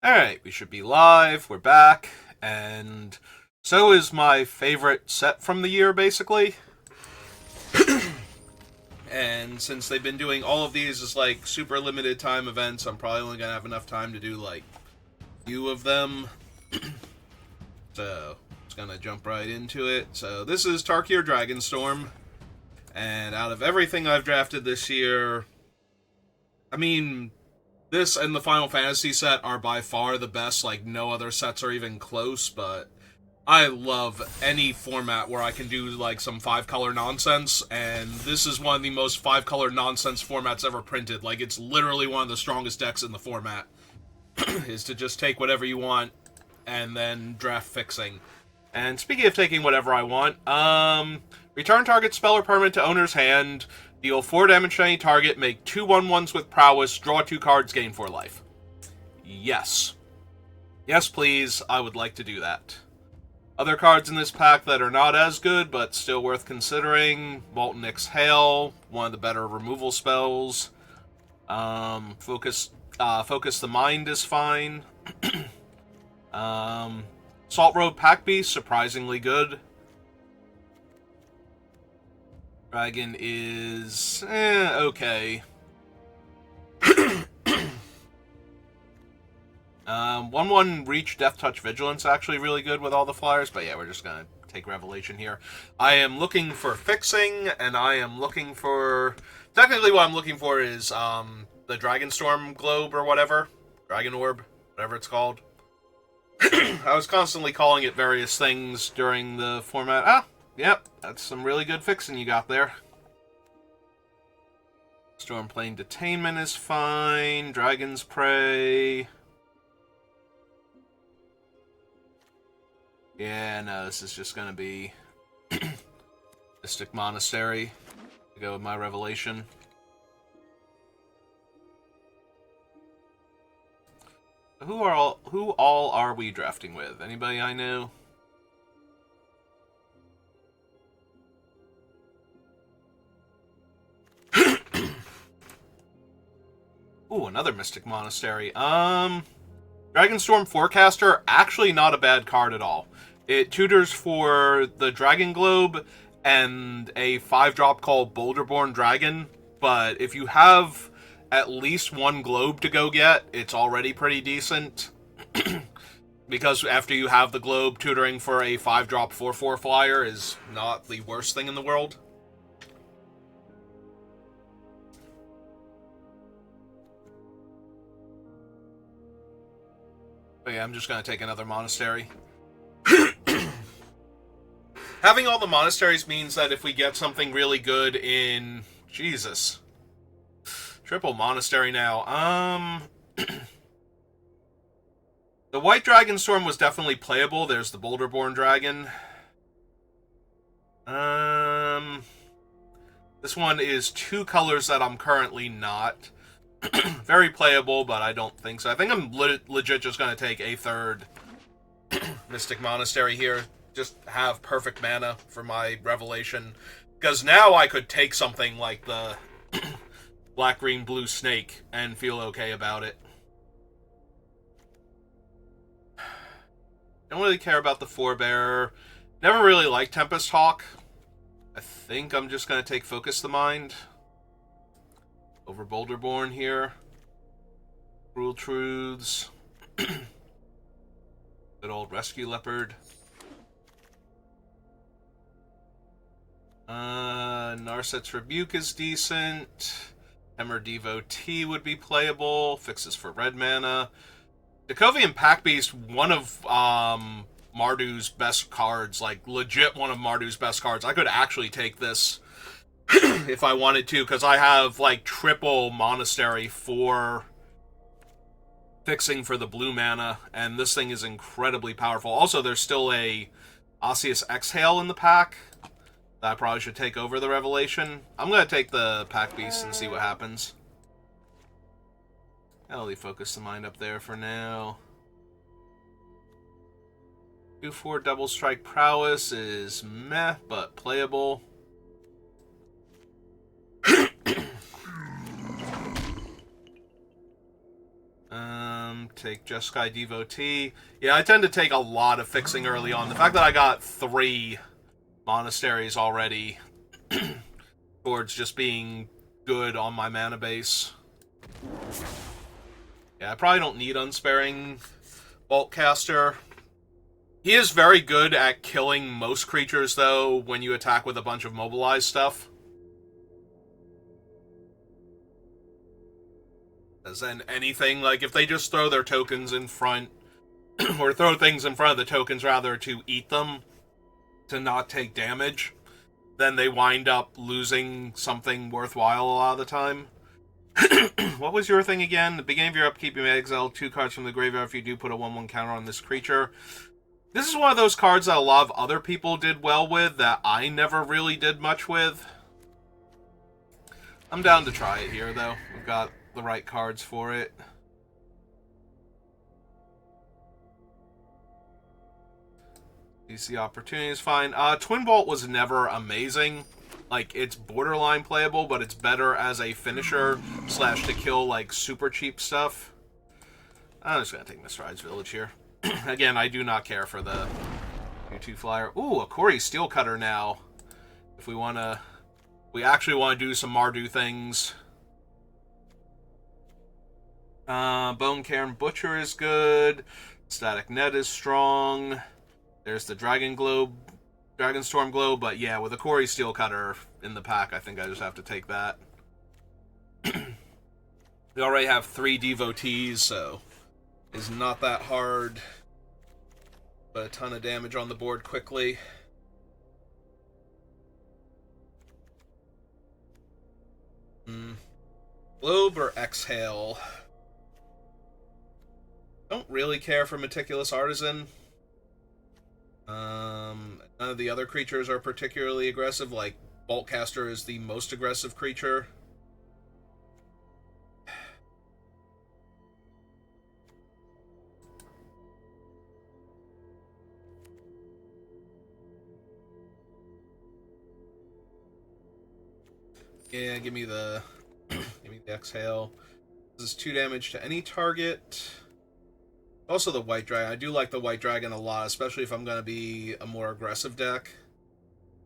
Alright, we should be live. We're back. And so is my favorite set from the year, basically. And since they've been doing all of these as like super limited time events, I'm probably only gonna have enough time to do like a few of them. So, just gonna jump right into it. So, this is Tarkir Dragonstorm. And out of everything I've drafted this year, I mean, this and the Final Fantasy set are by far the best. Like, no other sets are even close, but I love any format where I can do, like, some five-color nonsense, and this is one of the most five-color nonsense formats ever printed. Like, it's literally one of the strongest decks in the format, is to just take whatever you want and then draft fixing. And speaking of taking whatever I want, return target spell or permanent to owner's hand, deal 4 damage to any target, make 2 1/1s with prowess, draw 2 cards, gain 4 life. Yes. Yes, please, I would like to do that. Other cards in this pack that are not as good, but still worth considering, Molten Exhale, one of the better removal spells. Focus the Mind is fine. Salt Road Pack Beast, surprisingly good. Dragon is okay. 1/1 Reach, Death Touch, Vigilance actually really good with all the flyers, but yeah, we're just gonna take Revelation here. I am looking for fixing, and I am looking for... Technically what I'm looking for is the Dragonstorm Globe or whatever. Dragon Orb, whatever it's called. I was constantly calling it various things during the format. Ah, yep, that's some really good fixing you got there. Stormplane Detainment is fine. Dragon's Prey. Yeah, no, this is just gonna be Mystic Monastery to go with my Revelation. Who all are we drafting with? Anybody I know? Ooh, another Mystic Monastery. Dragonstorm Forecaster, actually not a bad card at all. It tutors for the Dragon Globe and a 5-drop called Boulderborn Dragon, but if you have at least one globe to go get, it's already pretty decent. Because after you have the globe, tutoring for a 5-drop 4/4 flyer is not the worst thing in the world. But yeah, I'm just going to take another monastery. Having all the monasteries means that if we get something really good in... Jesus. Triple monastery now. The White Dragonstorm was definitely playable. There's the Boulderborn Dragon. This one is 2 colors that I'm currently not. Very playable, but I don't think so. I think I'm legit just going to take a 3rd Mystic Monastery here. Just have perfect mana for my Revelation. Because now I could take something like the Black, Green, Blue Snake and feel okay about it. Don't really care about the Forebearer. Never really liked Tempest Hawk. I think I'm just going to take Focus the Mind over Boulderborn here. Cruel Truths. Good old Rescue Leopard. Narset's Rebuke is decent. Hammer Devotee would be playable. Fixes for red mana. Decovian Pack Beast, one of Mardu's best cards. Like, legit one of Mardu's best cards. I could actually take this if I wanted to, because I have, like, triple Monastery for fixing for the blue mana, and this thing is incredibly powerful. Also, there's still a Osseous Exhale in the pack that I probably should take over the Revelation. I'm going to take the Pack Beast and see what happens. I'll leave Focus the Mind up there for now. 2/4 Double Strike Prowess is meh, but playable. Take Jeskai Devotee. Yeah, I tend to take a lot of fixing early on. The fact that I got 3 monasteries already towards just being good on my mana base. Yeah, I probably don't need Unsparing Boltcaster. He is very good at killing most creatures, though, when you attack with a bunch of mobilized stuff. As in anything, like, if they just throw their tokens in front, or throw things in front of the tokens, rather, to eat them, to not take damage, then they wind up losing something worthwhile a lot of the time. What was your thing again? At the beginning of your upkeep, you may exile 2 cards from the graveyard. If you do, put a 1/1 counter on this creature. This is one of those cards that a lot of other people did well with that I never really did much with. I'm down to try it here, though. We've got the right cards for it. DC Opportunity is fine. Twin Bolt was never amazing. Like, it's borderline playable, but it's better as a finisher / to kill, like, super cheap stuff. I'm just gonna take Mistrid's Village here. Again, I do not care for the 2/2 flyer. Ooh, a Kori Steelcutter now. If we wanna... We actually want to do some Mardu things. Bone Cairn Butcher is good. Static Net is strong. There's the Dragonstorm Globe, but yeah, with a Kori Steelcutter in the pack, I think I just have to take that. We already have 3 Devotees, so it's not that hard. But a ton of damage on the board quickly. Globe or Exhale? Don't really care for Meticulous Artisan. None of the other creatures are particularly aggressive, like Boltcaster is the most aggressive creature. Yeah, give me the Exhale. This is 2 damage to any target. Also the White Dragon. I do like the White Dragon a lot, especially if I'm going to be a more aggressive deck.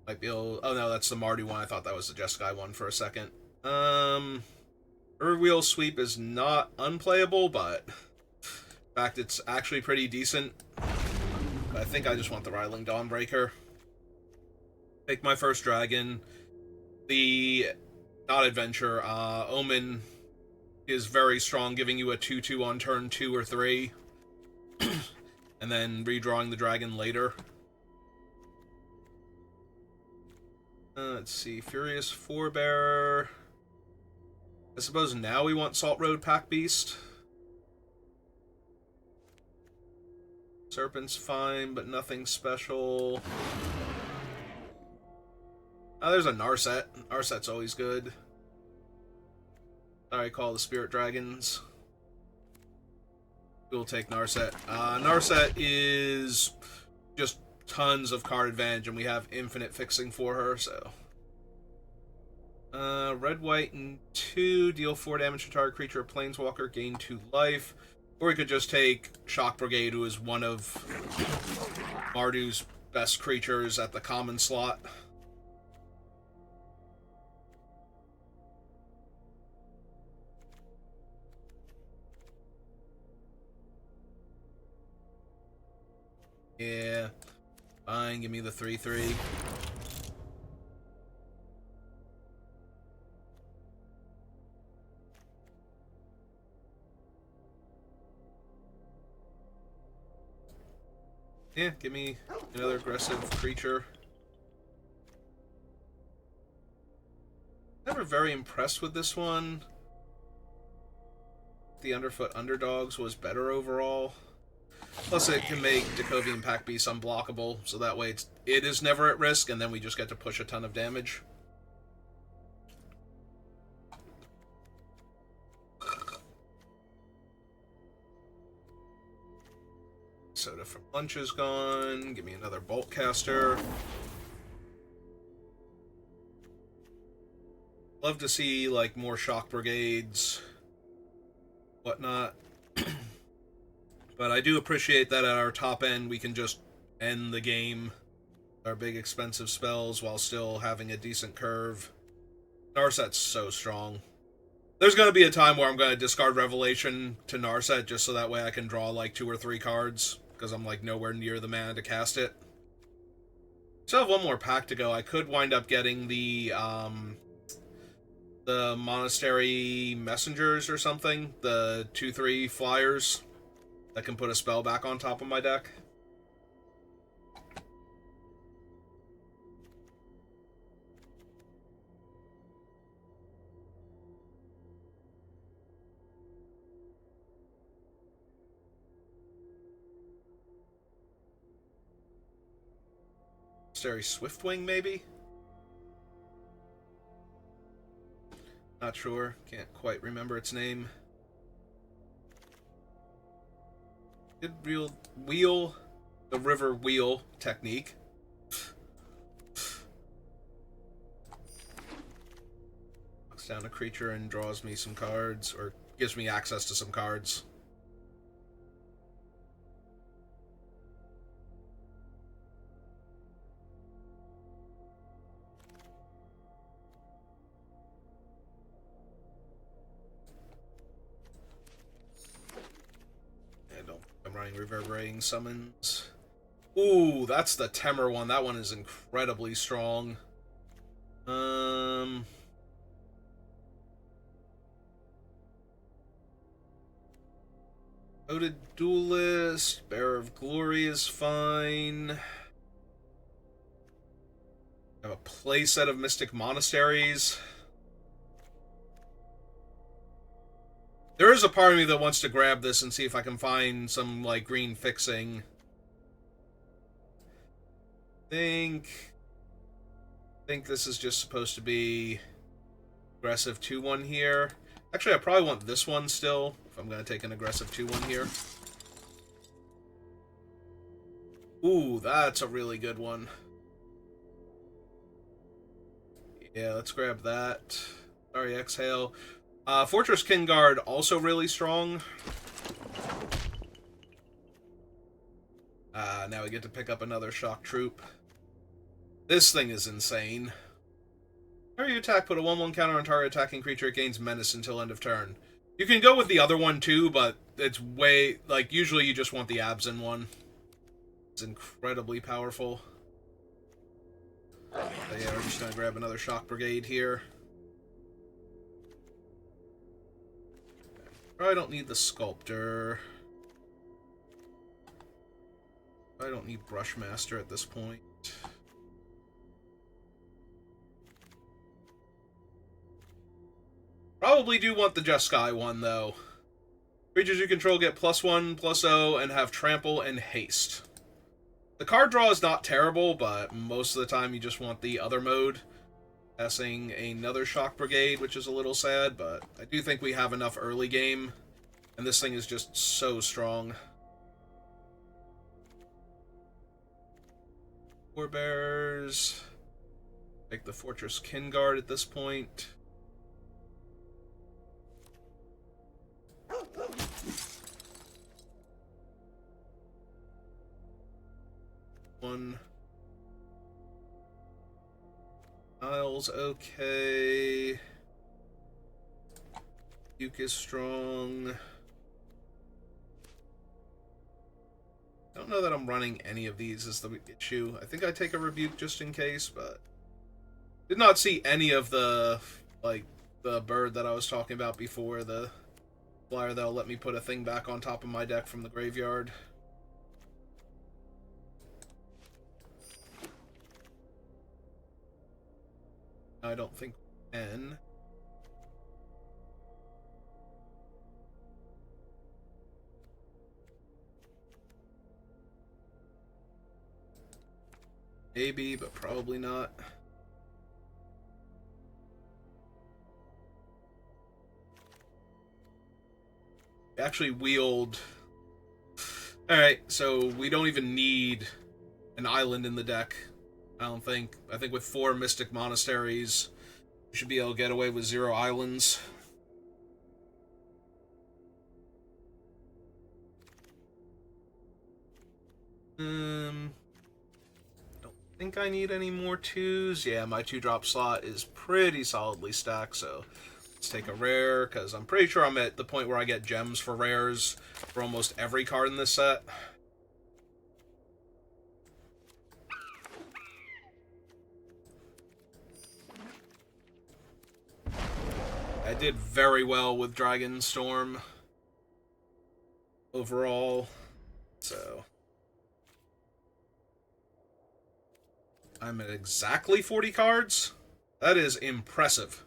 Might be able... Oh no, that's the Mardu one. I thought that was the Jeskai one for a second. Wheel Sweep is not unplayable, but... In fact, it's actually pretty decent. But I think I just want the Riling Dawnbreaker. Take my first dragon. The... Not Adventure. Omen is very strong, giving you a 2/2 on turn 2 or 3. And then redrawing the dragon later. Let's see. Furious Forebearer. I suppose now we want Salt Road Pack Beast. Serpent's fine, but nothing special. Oh, there's a Narset. Narset's always good. I call the Spirit Dragons. We'll take Narset. Narset is just tons of card advantage, and we have infinite fixing for her, so... Red, white, and 2. Deal 4 damage to target creature or planeswalker. Gain 2 life. Or we could just take Shock Brigade, who is one of Mardu's best creatures at the common slot. Yeah. Fine, give me the 3/3. Yeah, give me another aggressive creature. Never very impressed with this one. The Underfoot Underdogs was better overall. Plus, it can make Dekovian Pack Beast unblockable, so that way it is never at risk, and then we just get to push a ton of damage. Soda from Lunch is gone. Give me another Boltcaster. Love to see, like, more Shock Brigades. Whatnot. But I do appreciate that at our top end we can just end the game with our big expensive spells while still having a decent curve. Narset's so strong. There's going to be a time where I'm going to discard Revelation to Narset just so that way I can draw like 2 or 3 cards, because I'm like nowhere near the mana to cast it. Still have one more pack to go. I could wind up getting the Monastery Messengers or something, the 2/3 flyers that can put a spell back on top of my deck. Monastery Swiftwing, maybe? Not sure. Can't quite remember its name. Did wheel the river wheel technique. Knocks down a creature and draws me some cards, or gives me access to some cards. I'm running Reverberating Summons. Ooh, that's the Temur one. That one is incredibly strong. Noted Duelist, Bearer of Glory is fine. I have a playset of Mystic Monasteries. There is a part of me that wants to grab this and see if I can find some, like, green fixing. I think this is just supposed to be aggressive 2/1 here. Actually, I probably want this one still, if I'm going to take an aggressive 2/1 here. Ooh, that's a really good one. Yeah, let's grab that. Sorry, exhale. Fortress Kingguard, also really strong. Now we get to pick up another Shock Troop. This thing is insane. Whenever you attack, put a 1/1 counter on target attacking creature. It gains menace until end of turn. You can go with the other one too, but it's way... like, usually you just want the Abzan one. It's incredibly powerful. But yeah, we're just gonna grab another Shock Brigade here. Probably don't need the Sculptor. I don't need Brushmaster at this point. Probably do want the Jeskai one, though. Creatures you control get +1/+0 and have Trample and Haste. The card draw is not terrible, but most of the time you just want the other mode. Passing another Shock Brigade, which is a little sad, but I do think we have enough early game, and this thing is just so strong. Forebears. Take the Fortress Kingguard at this point. One. Niles, okay. Duke is strong. I don't know that I'm running any of these is the issue. I think I take a Rebuke just in case, but did not see any of the, like, the bird that I was talking about before, the flyer that'll let me put a thing back on top of my deck from the graveyard. I don't think we can. Maybe, but probably not. Actually wield... Alright, so we don't even need an island in the deck, I don't think. I think with 4 Mystic Monasteries, we should be able to get away with 0 islands. Don't think I need any more 2s. Yeah, my 2-drop slot is pretty solidly stacked, so let's take a rare, because I'm pretty sure I'm at the point where I get gems for rares for almost every card in this set. I did very well with Dragonstorm overall, so I'm at exactly 40 cards. That is impressive.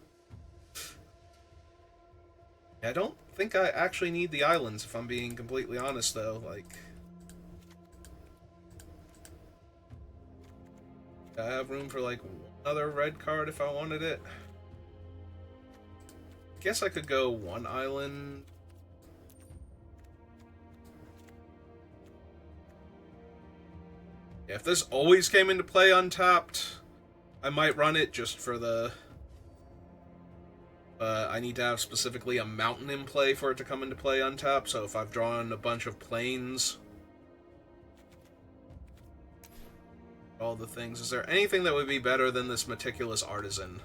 I don't think I actually need the islands, if I'm being completely honest, though. Like, I have room for, like, another red card if I wanted it. I guess I could go 1 island. Yeah, if this always came into play untapped, I might run it just for the... I need to have specifically a mountain in play for it to come into play untapped, so if I've drawn a bunch of plains... all the things. Is there anything that would be better than this Meticulous Artisan?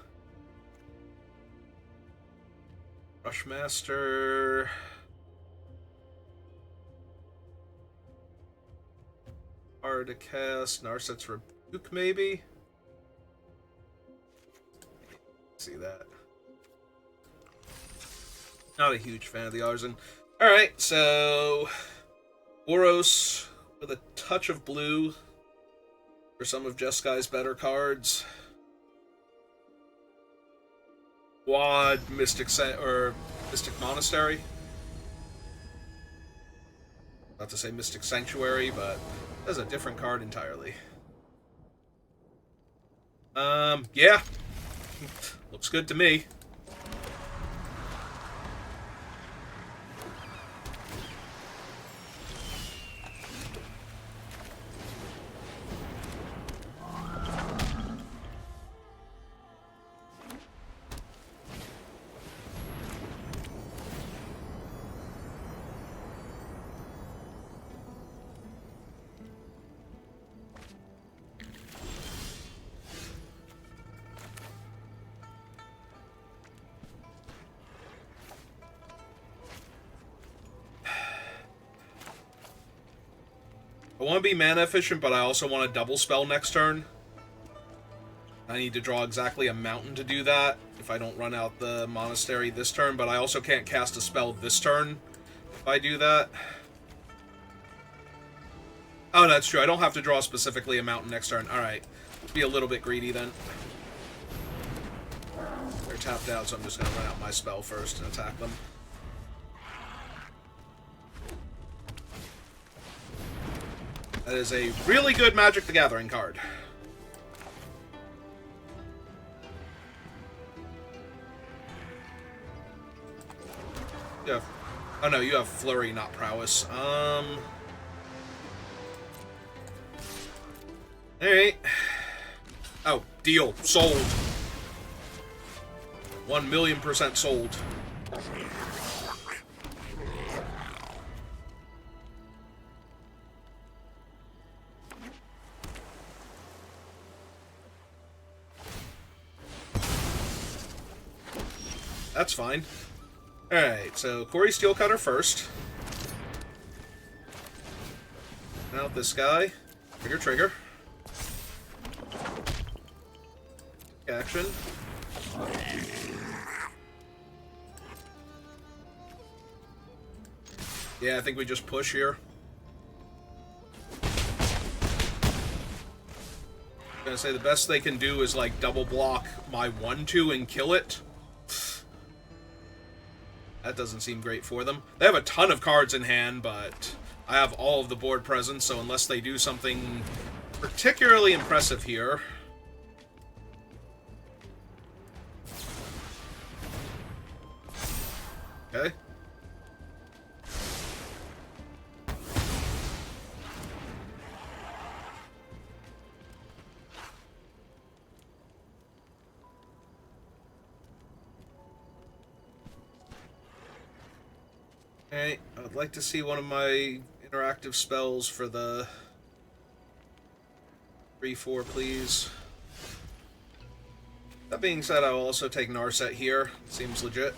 Rushmaster... hard to cast. Narset's Rebuke, maybe? See that. Not a huge fan of the Artisan. Alright, so... Boros with a touch of blue for some of Jeskai better cards. Quad Mystic Mystic Monastery. Not to say Mystic Sanctuary, but that's a different card entirely. Yeah. Looks good to me. I want to be mana efficient, but I also want to double spell next turn. I need to draw exactly a mountain to do that if I don't run out the monastery this turn, but I also can't cast a spell this turn if I do that. Oh, that's true. I don't have to draw specifically a mountain next turn. Alright. Be a little bit greedy then. They're tapped out, so I'm just going to run out my spell first and attack them. That is a really good Magic the Gathering card. You have... oh no, you have Flurry, not Prowess. Alright. Oh, deal. Sold. 1,000,000% sold. That's fine. Alright, so Corey Steelcutter first. Now this guy. Trigger, trigger. Action. Yeah, I think we just push here. I'm gonna say the best they can do is like double block my 1/2 and kill it. That doesn't seem great for them. They have a ton of cards in hand, but I have all of the board presence, so unless they do something particularly impressive here... okay. Okay, I would like to see one of my interactive spells for the 3/4, please. That being said, I will also take Narset here. Seems legit.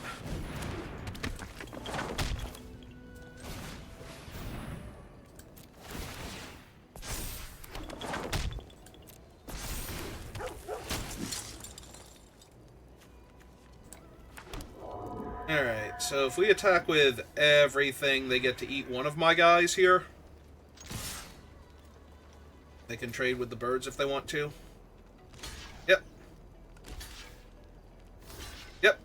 Alright, so if we attack with everything, they get to eat one of my guys here. They can trade with the birds if they want to. Yep. Yep.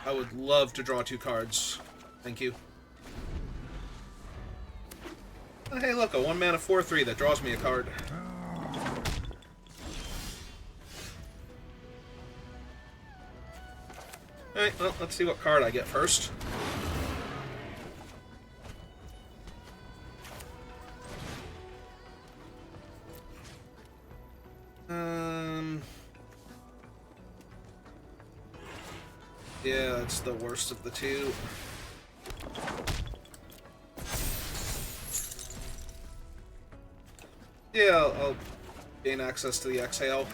I would love to draw 2 cards. Thank you. Oh, hey, look, a 1-mana 4/3 that draws me a card. Alright, well, let's see what card I get first. Yeah, it's the worst of the two. Yeah, I'll gain access to the exhale.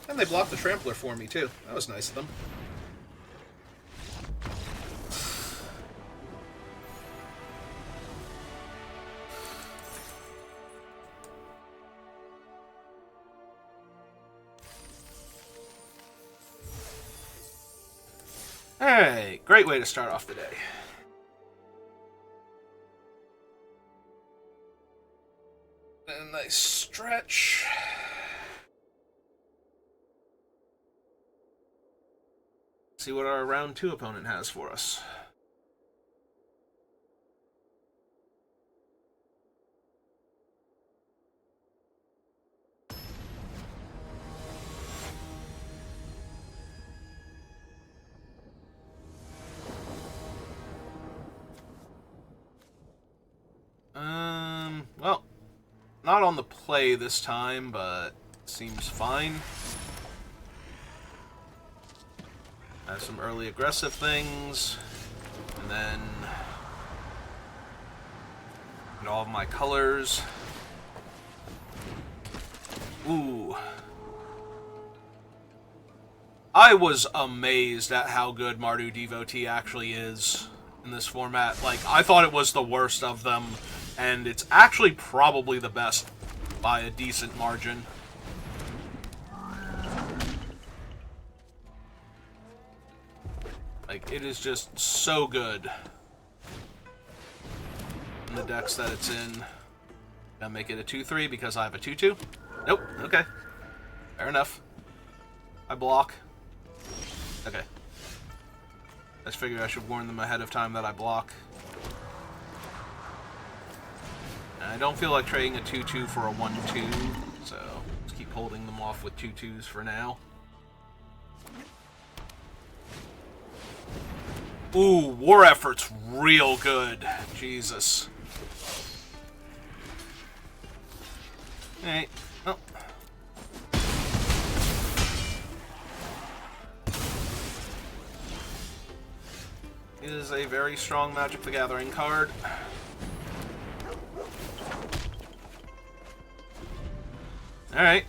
And they blocked the Trampler for me, too. That was nice of them. Alright, great way to start off the day. A nice stretch. See what our round 2 opponent has for us. Well, not on the play this time, but seems fine. Has some early aggressive things, and then all of my colors. Ooh. I was amazed at how good Mardu Devotee actually is in this format. Like, I thought it was the worst of them, and it's actually probably the best by a decent margin. Like, it is just so good in the decks that it's in. Gonna make it a 2/3 because I have a 2/2. Nope, okay. Fair enough. I block. Okay. I just figured I should warn them ahead of time that I block. And I don't feel like trading a 2/2 for a 1/2, so let's keep holding them off with 2/2s for now. Ooh, War Effort's real good. Jesus. Alright, well. It is a very strong Magic the Gathering card. Alright.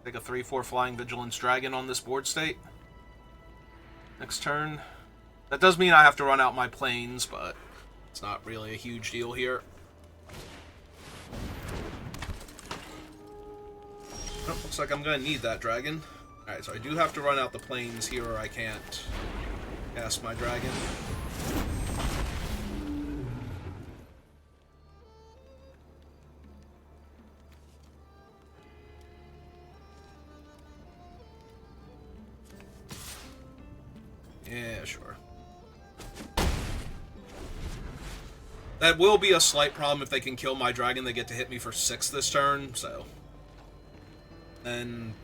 Take a 3/4 Flying Vigilance Dragon on this board state. Next turn. That does mean I have to run out my planes, but it's not really a huge deal here. Oh, looks like I'm going to need that dragon. Alright, so I do have to run out the planes here or I can't cast my dragon. Yeah, sure. That will be a slight problem if they can kill my dragon. They get to hit me for 6 this turn, so...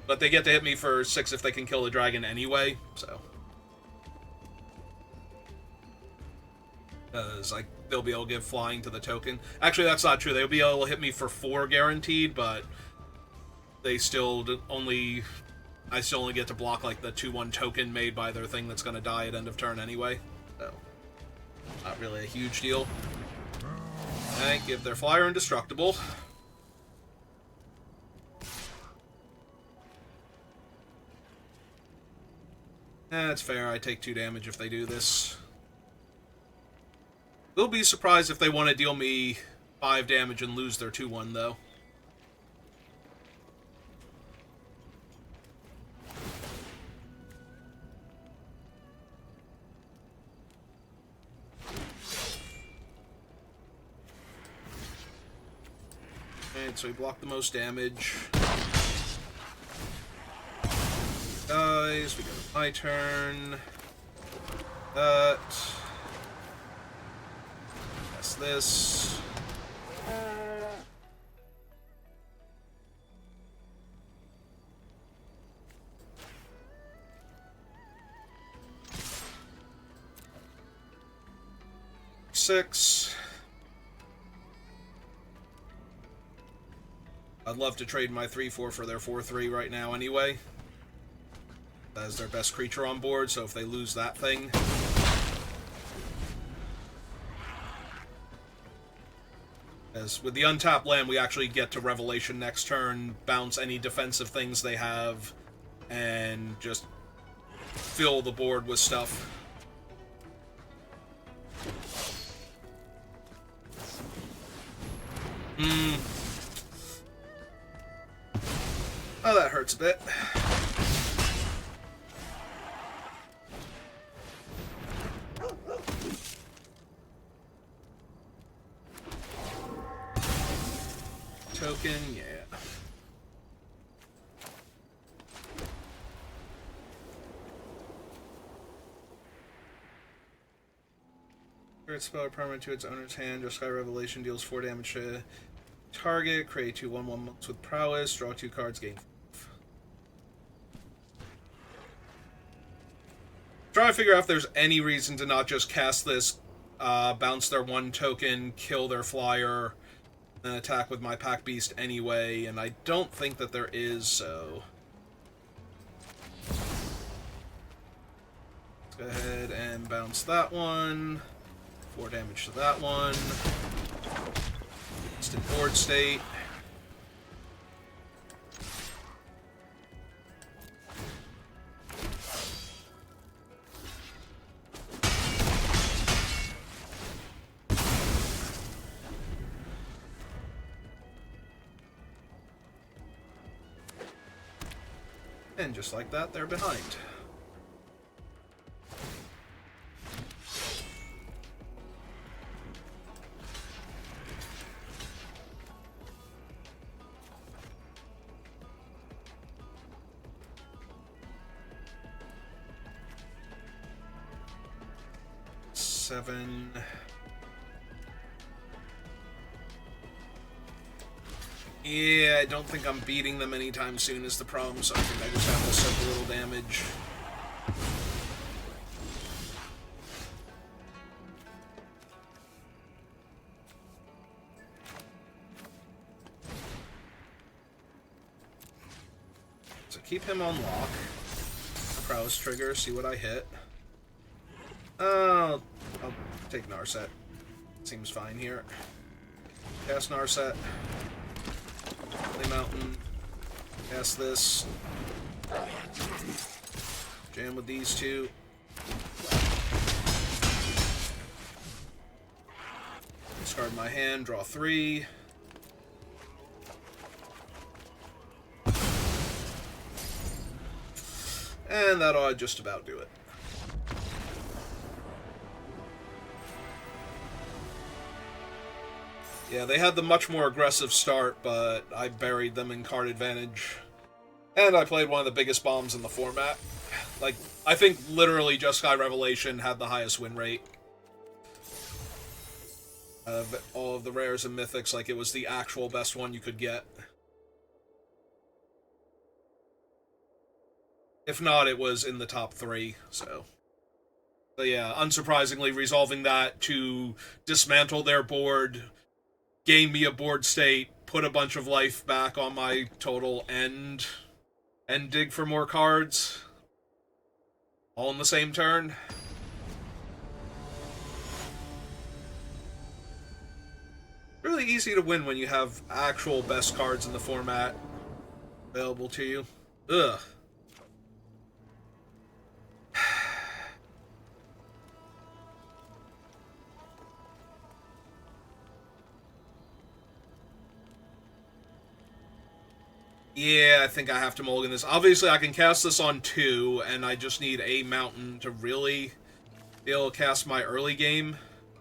But they get to hit me for 6 if they can kill the dragon anyway, so... Because they'll be able to give flying to the token. Actually, that's not true. They'll be able to hit me for 4 guaranteed, but they still only... I still only get to block, like, the 2-1 token made by their thing that's going to die at end of turn anyway. So, not really a huge deal. And give their flyer indestructible. That's fair. I take 2 damage if they do this. Will be surprised if they want to deal me 5 damage and lose their 2-1, though. Alright, so we block the most damage. Dies, we go to my turn. That. That's this. Six. I'd love to trade my 3-4 for their 4-3 right now anyway. That is their best creature on board, so if they lose that thing... As with the untapped land, we actually get to Revelation next turn, bounce any defensive things they have, and just fill the board with stuff. Oh, that hurts a bit. Token, yeah. Spirit spell or permanent to its owner's hand. Your Sky Revelation deals 4 damage to target. Create 2 1/1 monks with prowess. Draw 2 cards. Gain 5. Trying to figure out if there's any reason to not just cast this, bounce their 1 token, kill their flyer, and attack with my Pack Beast anyway, and I don't think that there is, so... Let's go ahead and bounce that one. 4 damage to that one. Instant board state. And just like that, they're behind. Seven. Yeah, I don't think I'm beating them anytime soon is the problem, so I think I just have to soak a little damage. So keep him on lock. Prowess trigger, see what I hit. I'll take Narset. Seems fine here. Cast Narset. Play Mountain. Cast this. Jam with these 2. Discard my hand, draw 3. And that ought to just about do it. Yeah, they had the much more aggressive start, but I buried them in card advantage. And I played one of the biggest bombs in the format. Like, I think literally just Sky Revelation had the highest win rate. Of all of the rares and mythics, like, it was the actual best one you could get. If not, it was in the top 3, so... So yeah, unsurprisingly, resolving that to dismantle their board, gain me a board state, put a bunch of life back on my total, and dig for more cards. All in the same turn. Really easy to win when you have actual best cards in the format available to you. Ugh. Yeah, I think I have to mulligan this. Obviously, I can cast this on 2, and I just need a mountain to really be able to cast my early game,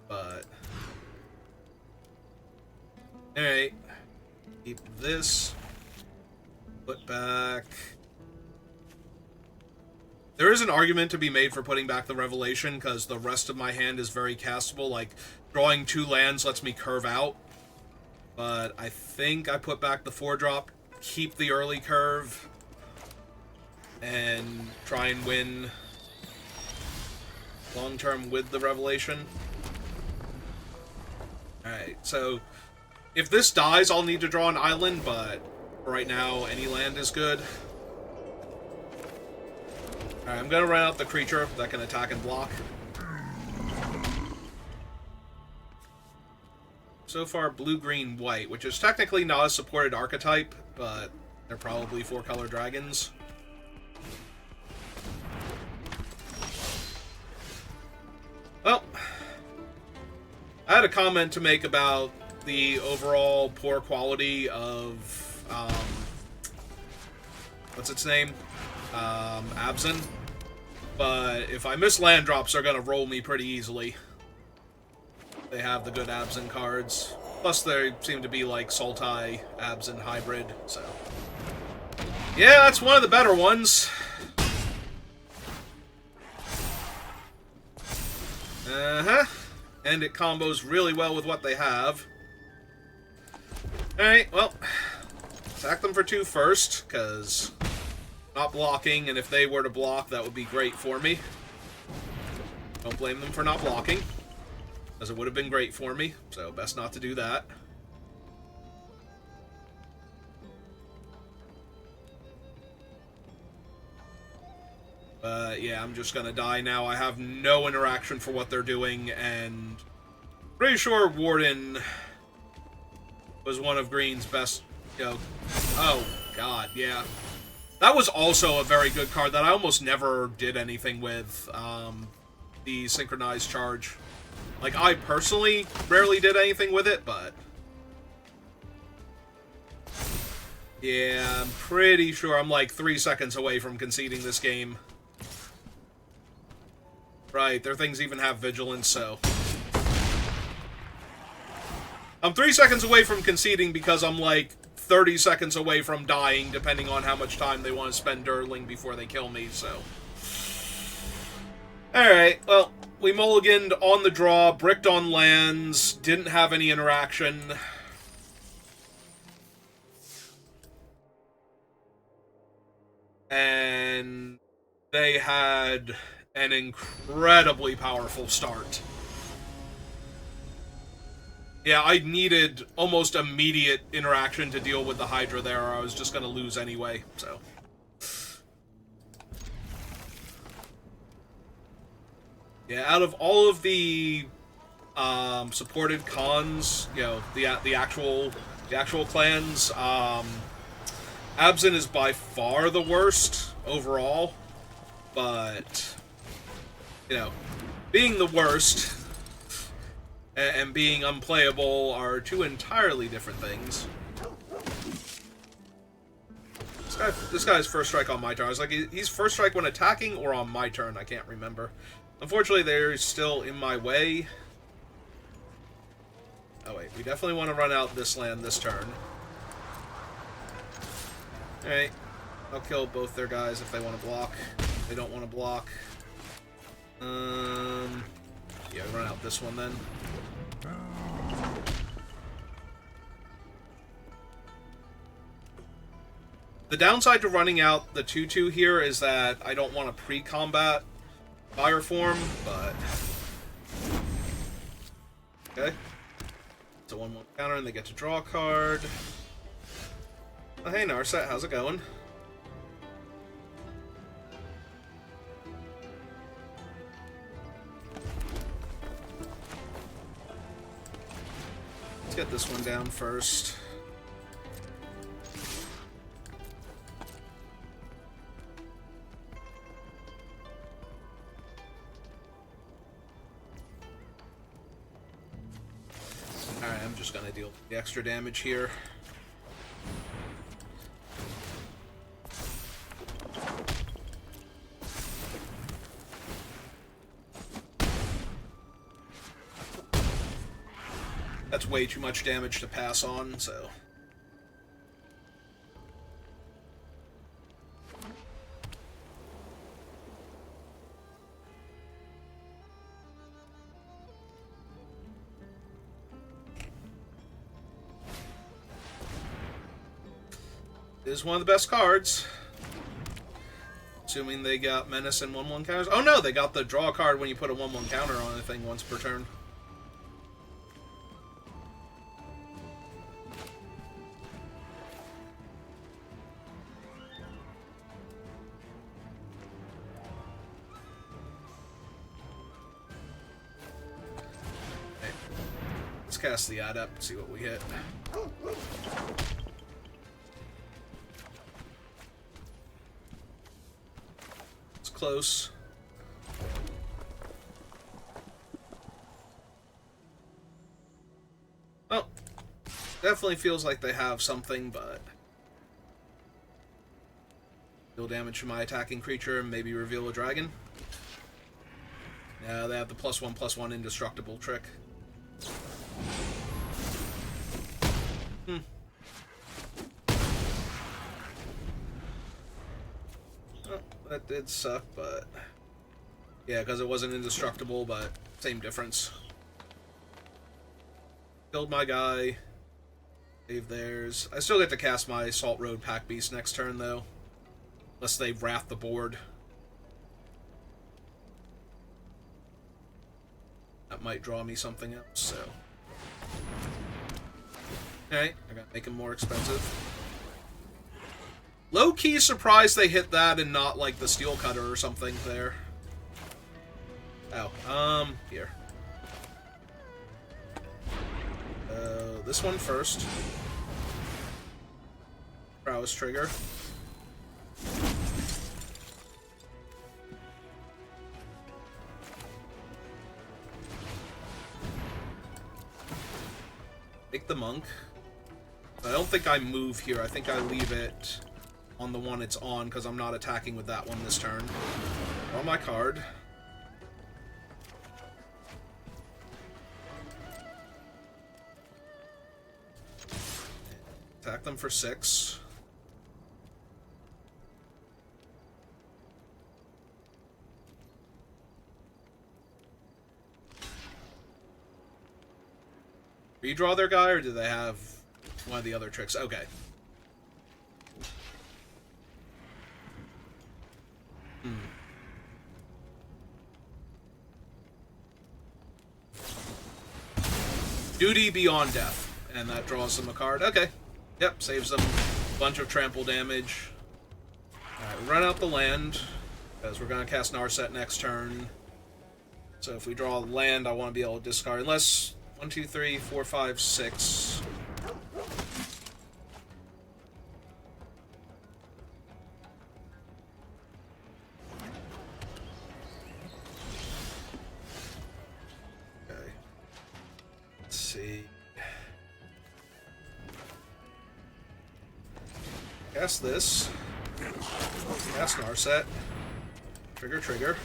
but... Alright. Keep this. Put back... There is an argument to be made for putting back the Revelation, because the rest of my hand is very castable. Like, drawing 2 lands lets me curve out. But I think I put back the 4-drop, keep the early curve, and try and win long-term with the Revelation. Alright, so if this dies, I'll need to draw an island, but right now, any land is good. Alright, I'm gonna run out the creature that can attack and block. So far, blue, green, white, which is technically not a supported archetype, but they're probably 4-color dragons. Well, I had a comment to make about the overall poor quality of, what's its name? Abzan. But if I miss land drops, they're gonna roll me pretty easily. They have the good Abzan cards. Plus, they seem to be like Sultai Abzan hybrid, so... Yeah, that's one of the better ones. Uh-huh. And it combos really well with what they have. Alright, well... Attack them for 2 first, because... Not blocking, and if they were to block, that would be great for me. Don't blame them for not blocking, because it would have been great for me, so best not to do that. But yeah, I'm just gonna die now. I have no interaction for what they're doing, and pretty sure Warden was one of Green's best, you know... Oh, God, yeah. That was also a very good card that I almost never did anything with, the Synchronized Charge. Like, I personally rarely did anything with it, but... Yeah, I'm pretty sure I'm like 3 seconds away from conceding this game. Right, their things even have Vigilance, so... I'm 3 seconds away from conceding because I'm like 30 seconds away from dying, depending on how much time they want to spend dirtling before they kill me, so... Alright, well, we mulliganed on the draw, bricked on lands, didn't have any interaction. And they had an incredibly powerful start. Yeah, I needed almost immediate interaction to deal with the Hydra there, or I was just going to lose anyway, so... Yeah, out of all of the supported cons, you know, the actual clans, Abzan is by far the worst overall, but, you know, being the worst and being unplayable are 2 entirely different things. This guy's first strike on my turn. I was like, he's first strike when attacking or on my turn? I can't remember. Unfortunately, they're still in my way. Oh wait, we definitely want to run out this land this turn. Alright, I'll kill both their guys if they want to block. If they don't want to block. Yeah, run out this one then. The downside to running out the 2/2 here is that I don't want to pre-combat fire form, but okay. It's a 1/1 counter, and they get to draw a card. Oh, hey, Narset, how's it going? Let's get this one down first. Alright, I'm just gonna deal the extra damage here. That's way too much damage to pass on, so... It is one of the best cards. Assuming they got Menace and 1/1 counters. Oh no, they got the draw card when you put a 1/1 counter on a thing once per turn. Okay. Let's cast the Adept and see what we hit. Close. Well, definitely feels like they have something, but deal damage to my attacking creature and maybe reveal a dragon. Yeah, they have the +1/+1 indestructible trick. That did suck, but... Yeah, because it wasn't indestructible, but same difference. Killed my guy. Save theirs. I still get to cast my Salt Road Pack Beast next turn, though. Unless they wrath the board. That might draw me something else, so... Okay, I gotta make him more expensive. Low-key surprised they hit that and not, like, the Steel Cutter or something there. Oh, here. This one first. Prowess trigger. Take the Monk. I don't think I move here. I think I leave it on the one it's on, because I'm not attacking with that one this turn. Draw my card. Attack them for 6. Redraw their guy, or do they have one of the other tricks? Okay. Duty Beyond Death. And that draws them a card. Okay. Yep, saves them a bunch of trample damage. Alright, we run out the land, because we're going to cast Narset next turn. So if we draw land, I want to be able to discard. Unless 1, 2, 3, 4, 5, 6. Cast this. Cast Narset. Trigger, trigger.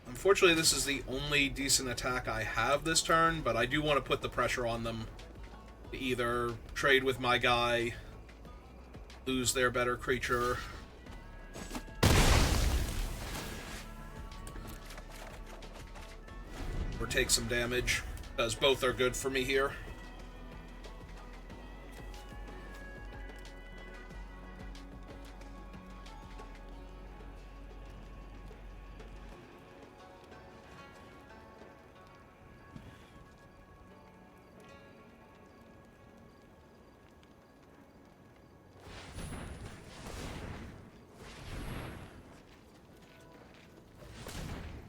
Unfortunately, this is the only decent attack I have this turn, but I do want to put the pressure on them to either trade with my guy, lose their better creature, or take some damage, because both are good for me here.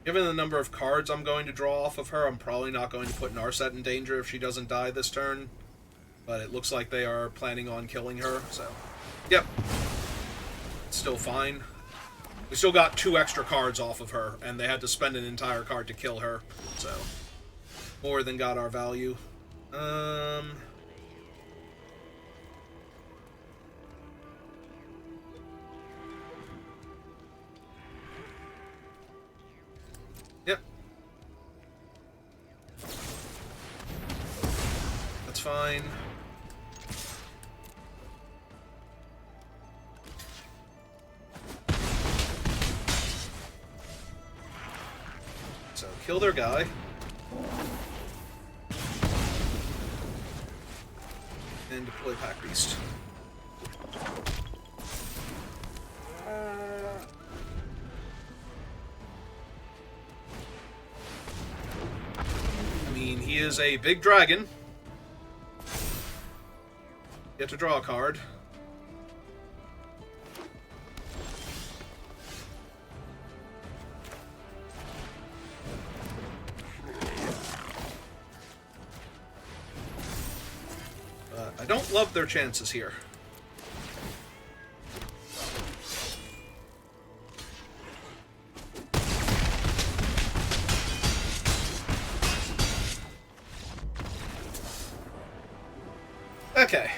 Given the number of cards I'm going to draw off of her, I'm probably not going to put Narset in danger if she doesn't die this turn. But it looks like they are planning on killing her, so... Yep. It's still fine. We still got 2 extra cards off of her, and they had to spend an entire card to kill her, so... More than got our value. Yep. That's fine. So, kill their guy. And deploy Pack Beast. I mean, he is a big dragon. Get to draw a card. I don't love their chances here. Okay.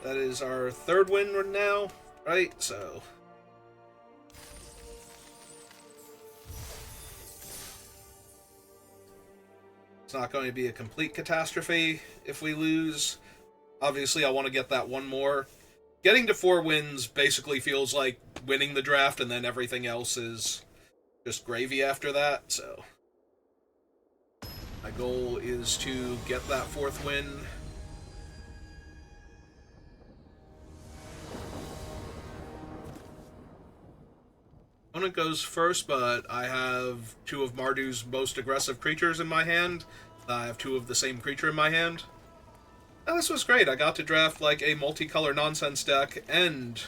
That is our 3rd win now, right? So... It's not going to be a complete catastrophe if we lose. Obviously, I want to get that one more. Getting to 4 wins basically feels like winning the draft, and then everything else is just gravy after that, so... My goal is to get that 4th win. Opponent goes first, but I have 2 of Mardu's most aggressive creatures in my hand. I have 2 of the same creature in my hand. Oh, this was great. I got to draft like a multicolor nonsense deck and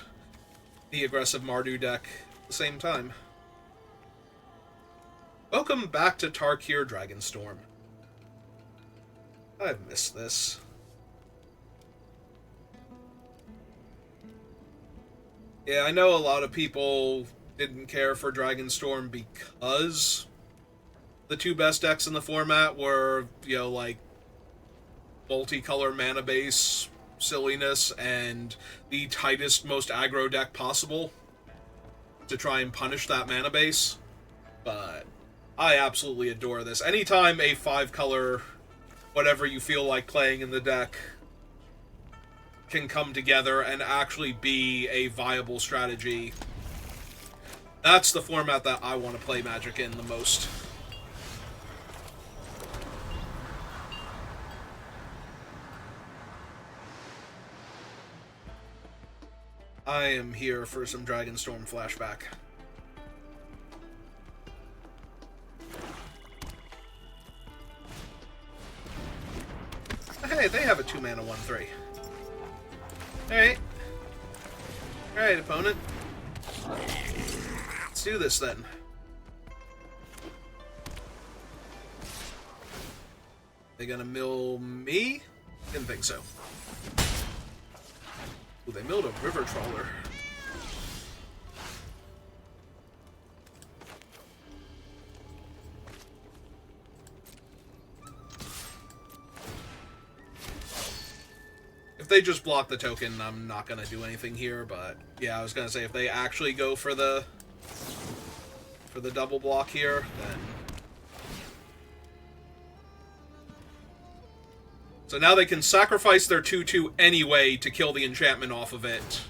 the aggressive Mardu deck at the same time. Welcome back to Tarkir Dragonstorm. I've missed this. Yeah, I know a lot of people didn't care for Dragonstorm because the 2 best decks in the format were, you know, like, multicolor mana base silliness and the tightest, most aggro deck possible to try and punish that mana base. But I absolutely adore this. Anytime a 5-color, whatever you feel like playing in the deck, can come together and actually be a viable strategy, that's the format that I want to play Magic in the most. I am here for some Dragonstorm Flashback. Hey, they have a 2-mana 1/3. Alright. Alright, opponent. Let's do this then. They gonna mill me? Didn't think so. Ooh, they milled a River Trawler. If they just block the token, I'm not going to do anything here, but yeah, I was going to say, if they actually go for the double block here, then... So now they can sacrifice their 2/2 anyway to kill the enchantment off of it.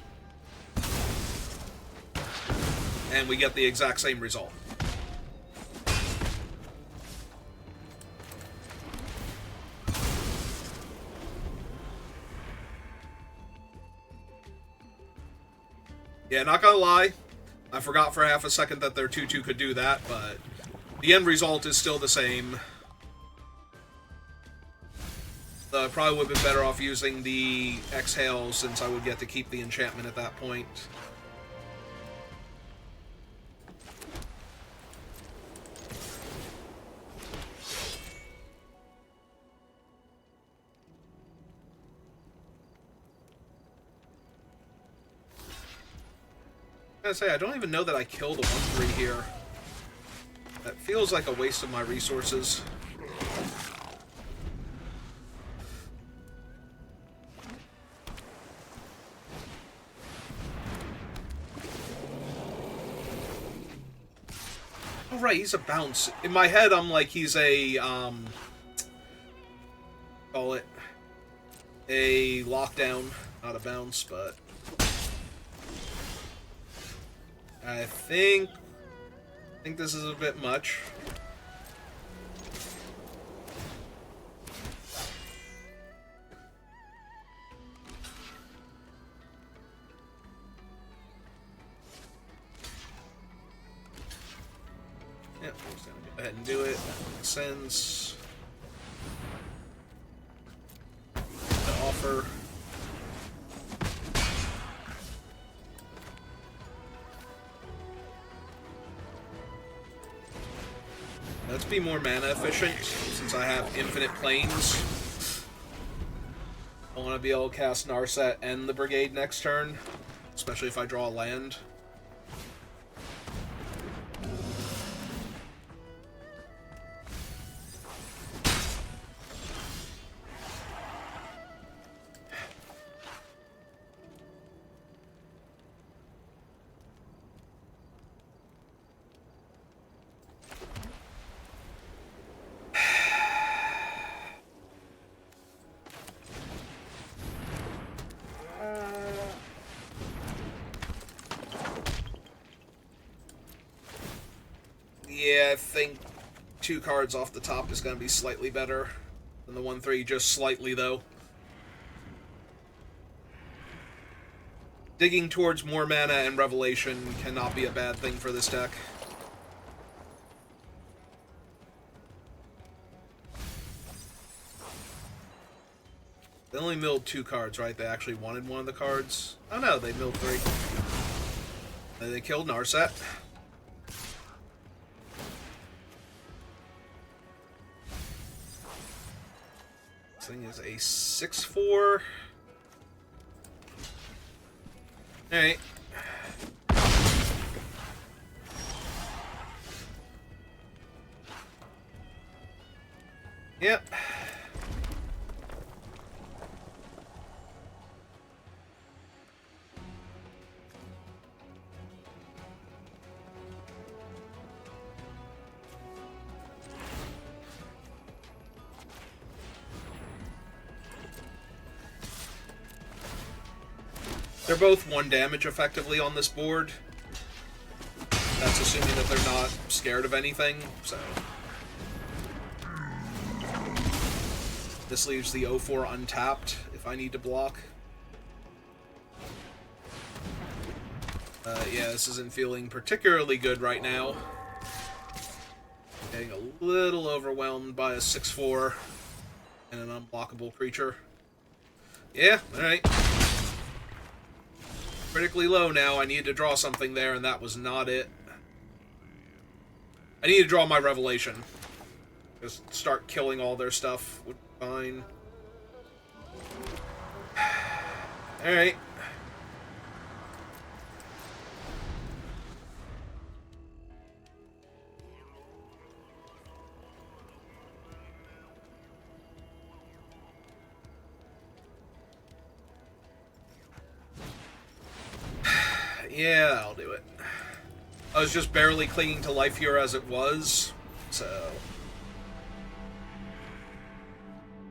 And we get the exact same result. Yeah, not gonna lie, I forgot for half a second that their 2/2 could do that, but the end result is still the same. I probably would have been better off using the Exhale, since I would get to keep the enchantment at that point. I say, I don't even know that I killed a 1-3 here. That feels like a waste of my resources. Oh, right, he's a bounce. In my head, I'm like, he's a, call it a lockdown, not a bounce, but I think this is a bit much. Yeah, I'm just gonna go ahead and do it. That makes sense. The offer. Let's be more mana efficient, since I have infinite planes. I want to be able to cast Narset and the Brigade next turn, especially if I draw a land. Yeah, I think 2 cards off the top is going to be slightly better than the 1-3, just slightly, though. Digging towards more mana and Revelation cannot be a bad thing for this deck. They only milled 2 cards, right? They actually wanted one of the cards. Oh no, they milled 3. And they killed Narset. This thing is a 6/4. Alright. Yep. They're both 1 damage effectively on this board. That's assuming that they're not scared of anything, so. This leaves the 0/4 untapped if I need to block. Yeah, this isn't feeling particularly good right now. Getting a little overwhelmed by a 6/4 and an unblockable creature. Yeah, alright. Critically low now. I needed to draw something there, and that was not it. I need to draw my Revelation. Just start killing all their stuff would be fine. Alright. Yeah, I'll do it. I was just barely clinging to life here as it was, so.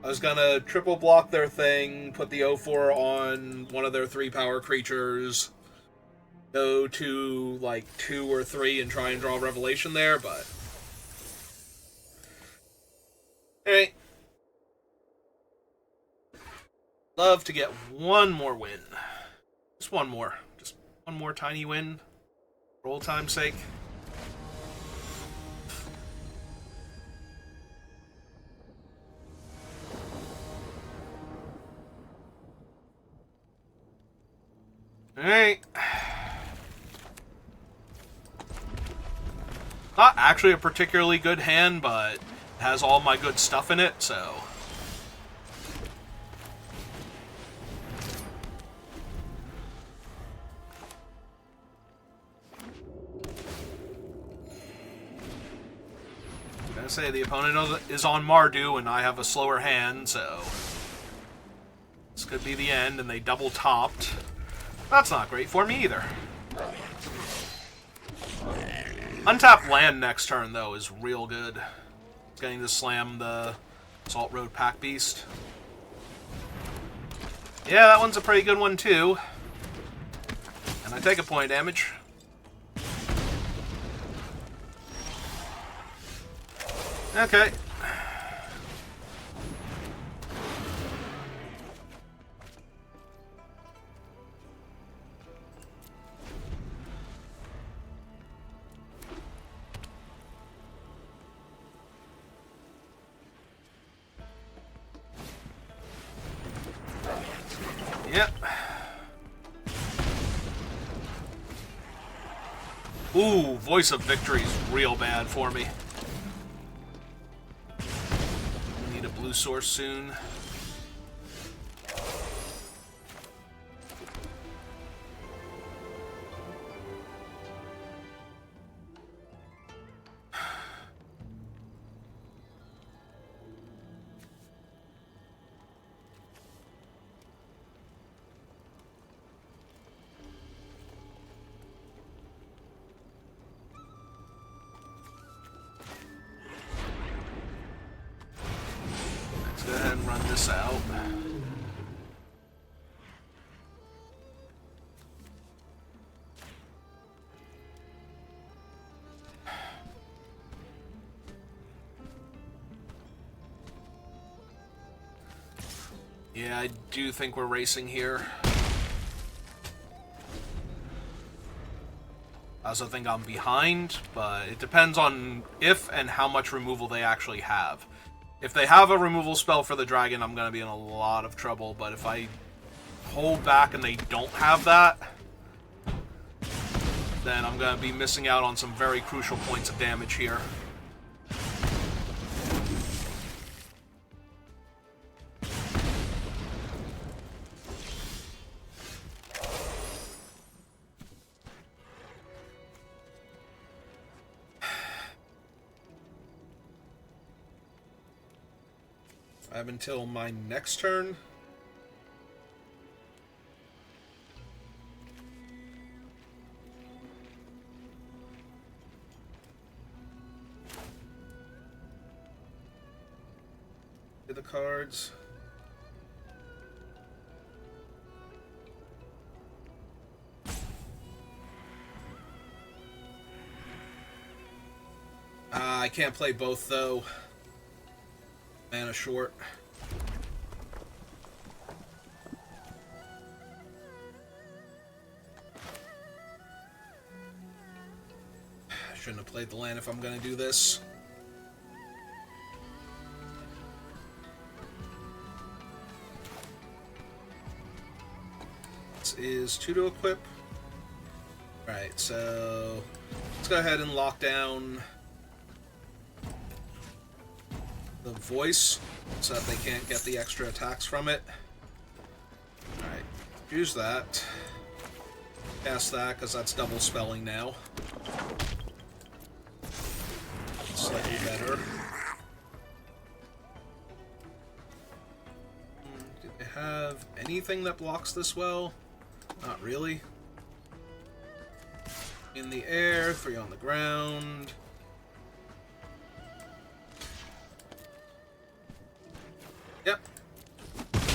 I was gonna triple block their thing, put the 0/4 on one of their 3 power creatures, go to like 2 or 3 and try and draw Revelation there, but. Alright. Love to get one more win. Just one more. Just one more tiny win. For old time's sake. Alright. Not actually a particularly good hand, but it has all my good stuff in it, so. I say the opponent is on Mardu, and I have a slower hand, so this could be the end, and they double topped. That's not great for me either. Untap land next turn, though, is real good. Getting to slam the Salt Road Pack Beast. Yeah, that one's a pretty good one, too. And I take a point of damage. Okay. Yep. Ooh, Voice of Victory is real bad for me. Need a blue source soon. Go ahead and run this out. Yeah, I do think we're racing here. I also think I'm behind, but it depends on if and how much removal they actually have. If they have a removal spell for the dragon, I'm going to be in a lot of trouble, but if I hold back and they don't have that, then I'm going to be missing out on some very crucial points of damage here. I have until my next turn. The cards. I can't play both though. Mana short. I shouldn't have played the land if I'm going to do this. This is 2 to equip. Right, so let's go ahead and lock down the voice so that they can't get the extra attacks from it. Alright, use that. Cast that, because that's double spelling now. Slightly better. Do they have anything that blocks this well? Not really. In the air, 3 on the ground. Yep.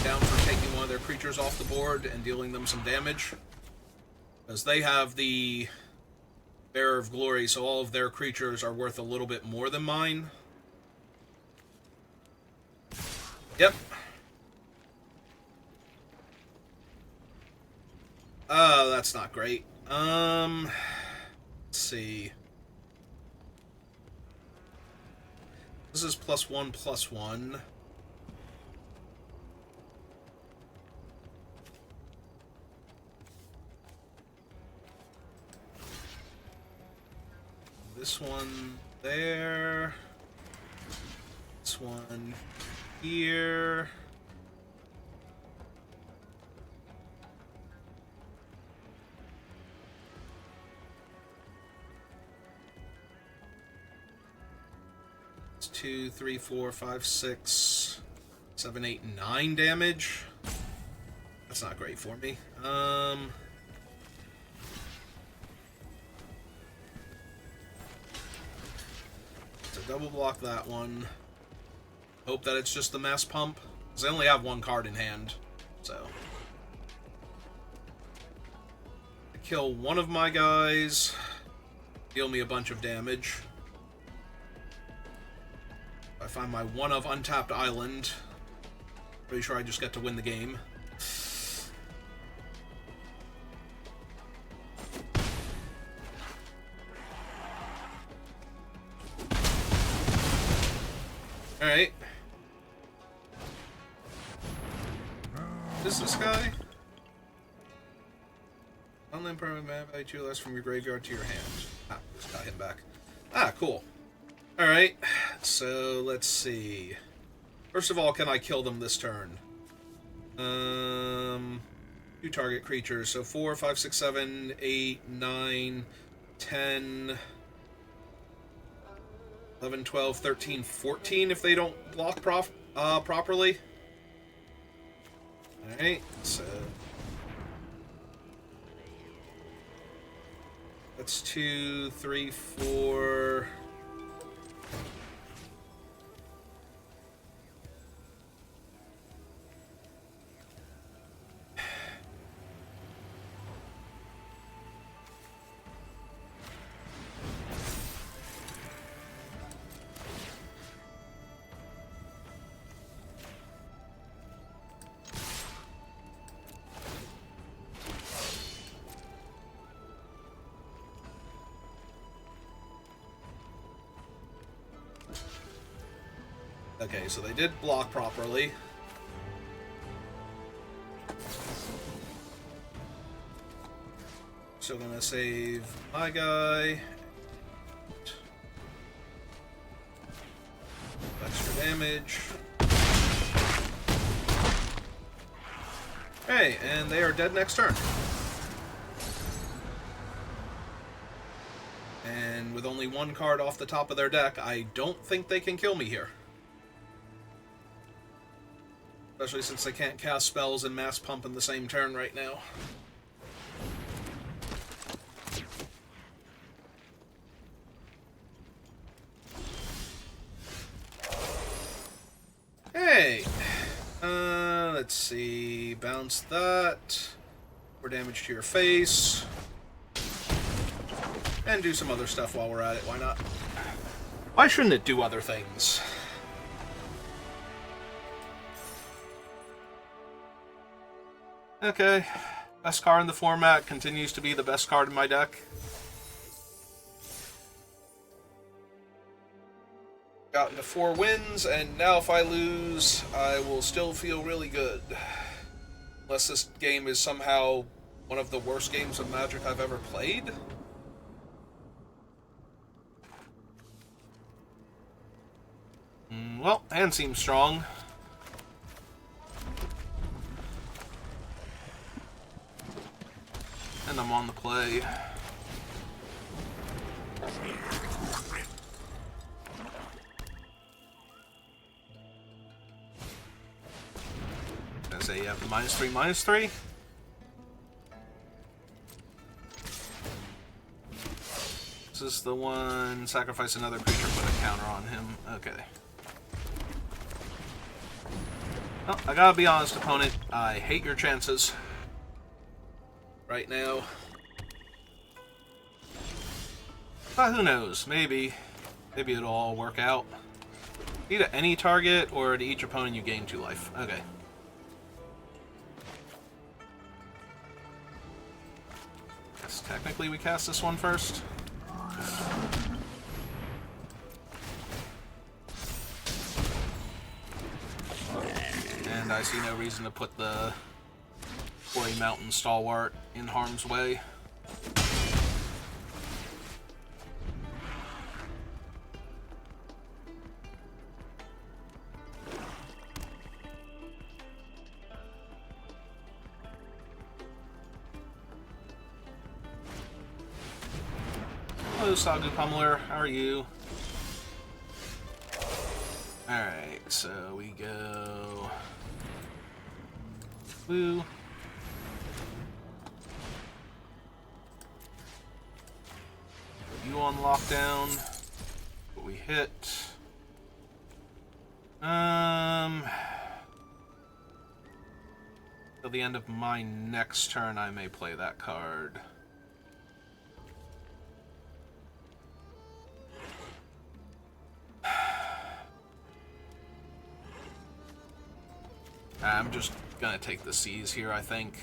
Down for taking one of their creatures off the board and dealing them some damage. Because they have the Bearer of Glory, so all of their creatures are worth a little bit more than mine. Yep. Oh, that's not great. Let's see. This is +1/+1. This one there. This one here. 2, 3, 4, 5, 6, 7, 8, 9 damage. That's not great for me. So double block that one. Hope that it's just the mass pump, because I only have one card in hand. So I kill one of my guys, deal me a bunch of damage. I find my one of untapped island. Pretty sure I just get to win the game. Alright. Is this guy? Online permanent map, value 2 less from your graveyard to your hand. Ah, just got him back. Ah, cool. Alright, so let's see. First of all, can I kill them this turn? 2 target creatures, so 4, 5, 6, 7, 8, 9, 10, 11, 12, 13, 14 if they don't block properly. Alright, so that's 2, 3, 4. Okay, so they did block properly. So I'm gonna save my guy. Extra damage. Hey, and they are dead next turn. And with only one card off the top of their deck, I don't think they can kill me here. Especially since they can't cast spells and mass pump in the same turn right now. Hey! Let's see. Bounce that. More damage to your face. And do some other stuff while we're at it. Why not? Why shouldn't it do other things? Okay, best card in the format continues to be the best card in my deck. Gotten to 4 wins, and now if I lose, I will still feel really good. Unless this game is somehow one of the worst games of Magic I've ever played. Well, hand seems strong. And I'm on the play. I say you have the -3/-3. This is the one, sacrifice another creature, put a counter on him. Okay. Well, I gotta be honest, opponent. I hate your chances right now. But who knows? Maybe it'll all work out. Either any target or to each opponent you gain 2 life. Okay. Guess technically we cast this one first. And I see no reason to put the Quarry Mountain Stalwart in harm's way. Hello, Sagu Pummeler. How are you? Alright, so we go... Woo. You on lockdown. What we hit. Till the end of my next turn, I may play that card. I'm just gonna take the C's here, I think.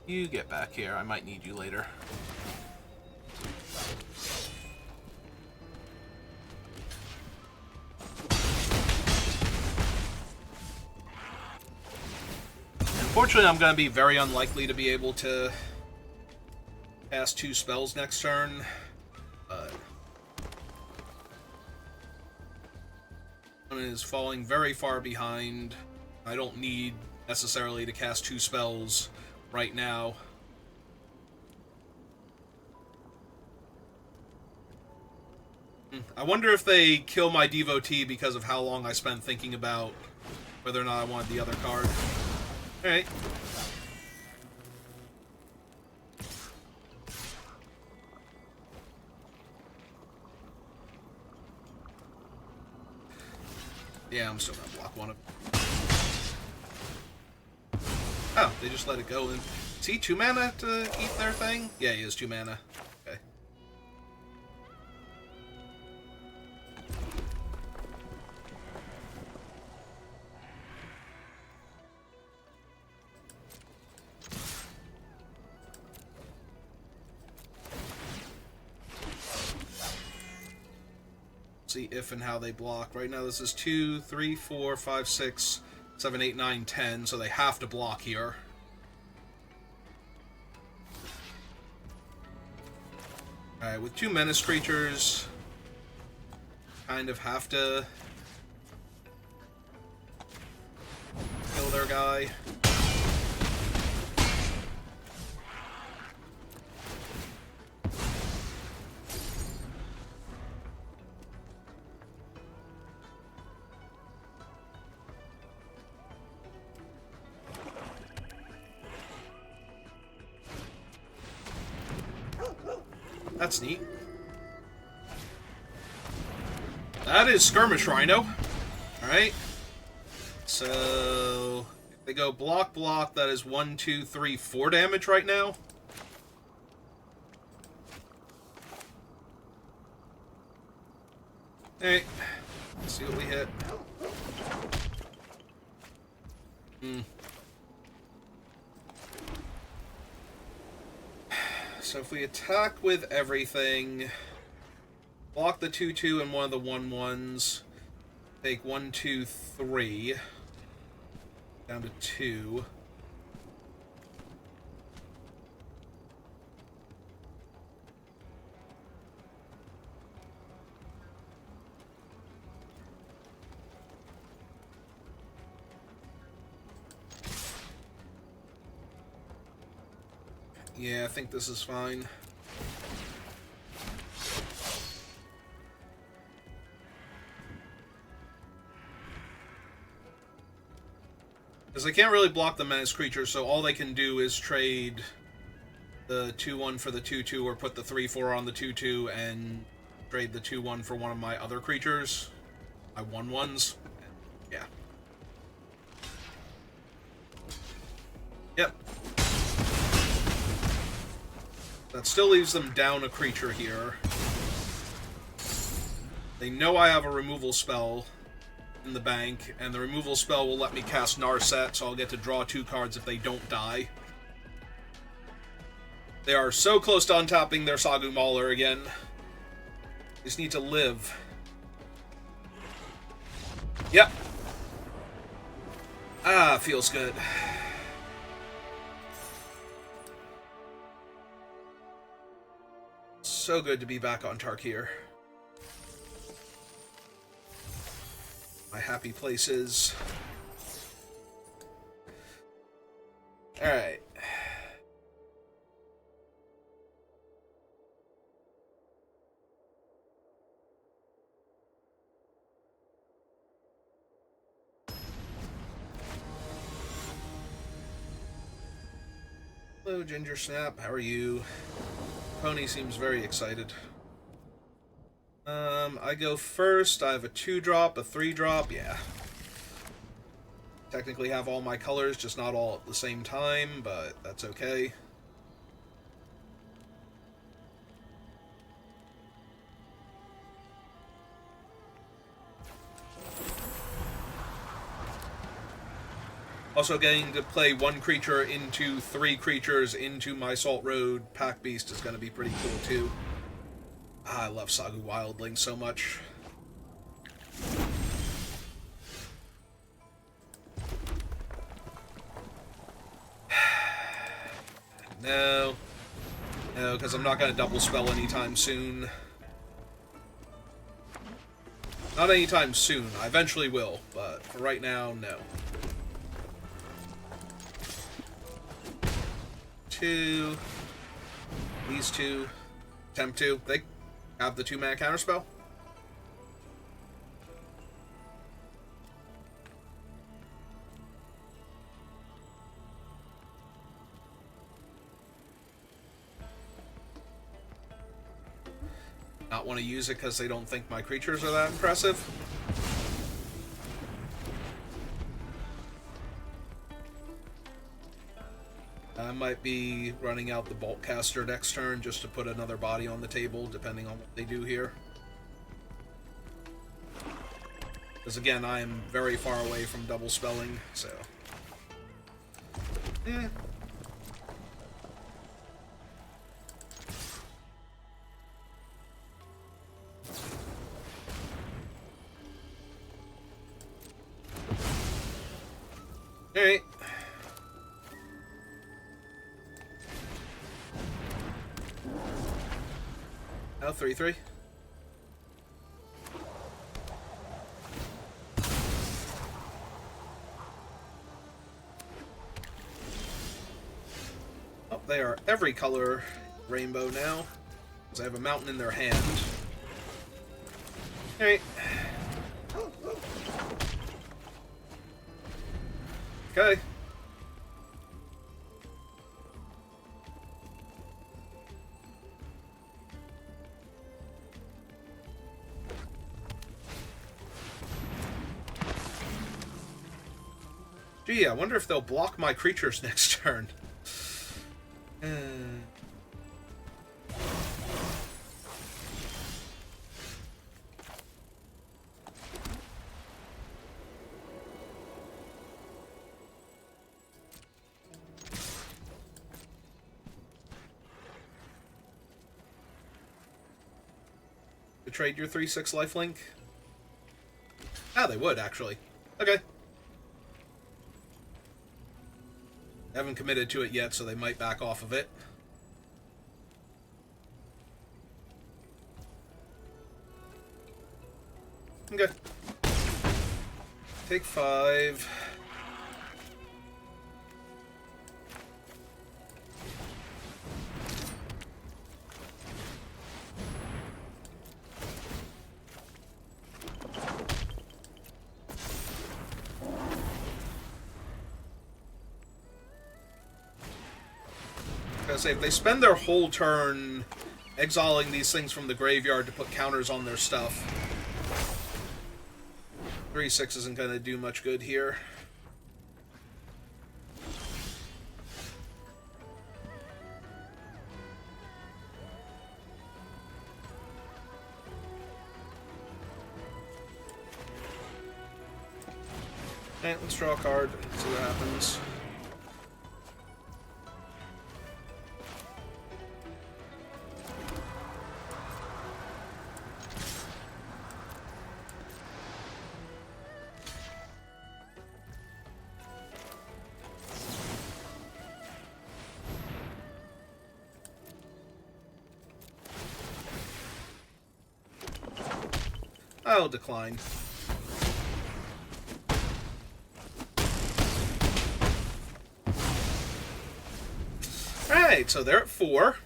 You get back here. I might need you later. Unfortunately, I'm going to be very unlikely to be able to cast 2 spells next turn. But one is falling very far behind. I don't need necessarily to cast 2 spells right now. I wonder if they kill my devotee because of how long I spent thinking about whether or not I wanted the other card. Alright. Yeah, I'm still gonna block one of them. Oh, they just let it go. Is he 2 mana to eat their thing? Yeah, he is 2 mana. Okay. See if and how they block. Right now this is 2, 3, 4, 5, 6, 7, 8, 9, 10, so they have to block here. Alright, with 2 menace creatures, kind of have to kill their guy. That's neat. That is Skirmish Rhino. Alright. So, if they go block, block, that is 1, 2, 3, 4 damage right now. Alright. Let's see what we hit. So if we attack with everything, block the 2/2 and one of the 1/1s, take 1, 2, 3, down to 2. Yeah, I think this is fine. Because they can't really block the menace creature, so all they can do is trade the 2/1 for the 2/2, or put the 3/4 on the 2/2 and trade the 2/1 for one of my other creatures. My 1/1s. Yeah. Yep. That still leaves them down a creature here. They know I have a removal spell in the bank, and the removal spell will let me cast Narset, so I'll get to draw 2 cards if they don't die. They are so close to untapping their Sagu Mauler again. They just need to live. Yep. Ah, feels good. So good to be back on Tarkir. My happy places. Alright. Hello, Ginger Snap. How are you? Pony seems very excited. I go first. I have a 2-drop, a 3-drop. Yeah. Technically have all my colors, just not all at the same time, but that's okay. Also getting to play 1 creature into 3 creatures into my Salt Road Pack Beast is going to be pretty cool too. I love Sagu Wildling so much. No. No, because I'm not going to double spell anytime soon. Not anytime soon. I eventually will, but for right now, no. 2. These 2. Temp 2. They have the 2-mana counterspell. Not want to use it because they don't think my creatures are that impressive. I might be running out the Boltcaster next turn just to put another body on the table, depending on what they do here. Because again, I am very far away from double spelling, so... Eh. Alright. Now 3/3. Oh, they are every color rainbow now, because I have a mountain in their hand. Alright. Okay. Gee, I wonder if they'll block my creatures next turn. To trade your 3/6 lifelink? Ah, they would, actually. Okay. Haven't committed to it yet, so they might back off of it. Okay. Take 5. Say, if they spend their whole turn exiling these things from the graveyard to put counters on their stuff, 3/6 isn't going to do much good here. Alright, let's draw a card and see what happens. I'll decline. Alright, so they're at 4.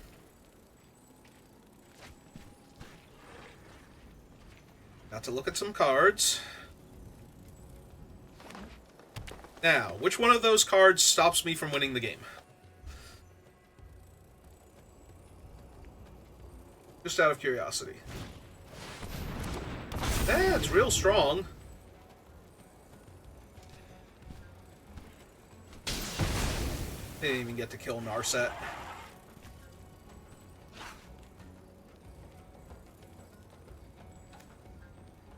Got to look at some cards. Now, which one of those cards stops me from winning the game? Just out of curiosity. It's real strong. Didn't even get to kill Narset.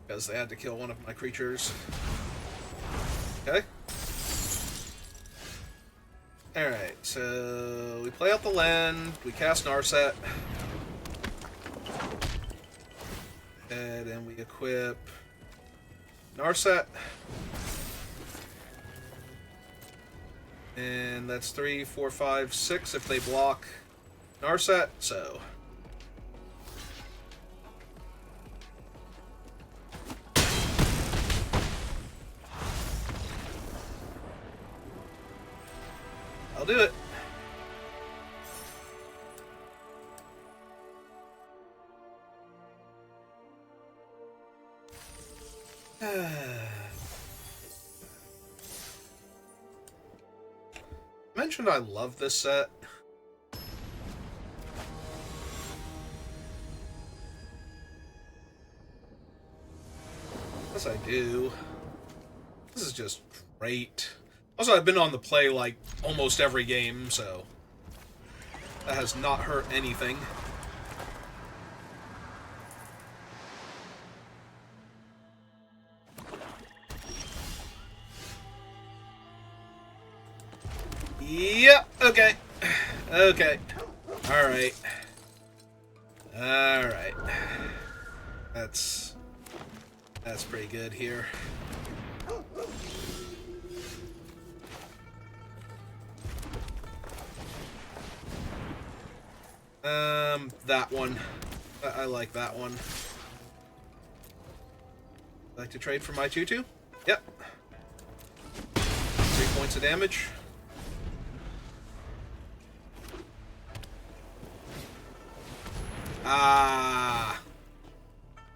Because they had to kill one of my creatures. Okay. Alright, so we play out the land, we cast Narset. And then we equip Narset. And that's 3, 4, 5, 6 if they block Narset, so. I'll do it. Mentioned I love this set. Yes, I do. This is just great. Also, I've been on the play, like, almost every game, so that has not hurt anything. Yep, okay. Okay. Alright. Alright. That's pretty good here. That one. I like that one. Like to trade for my 2/2? Yep. 3 points of damage. Ah.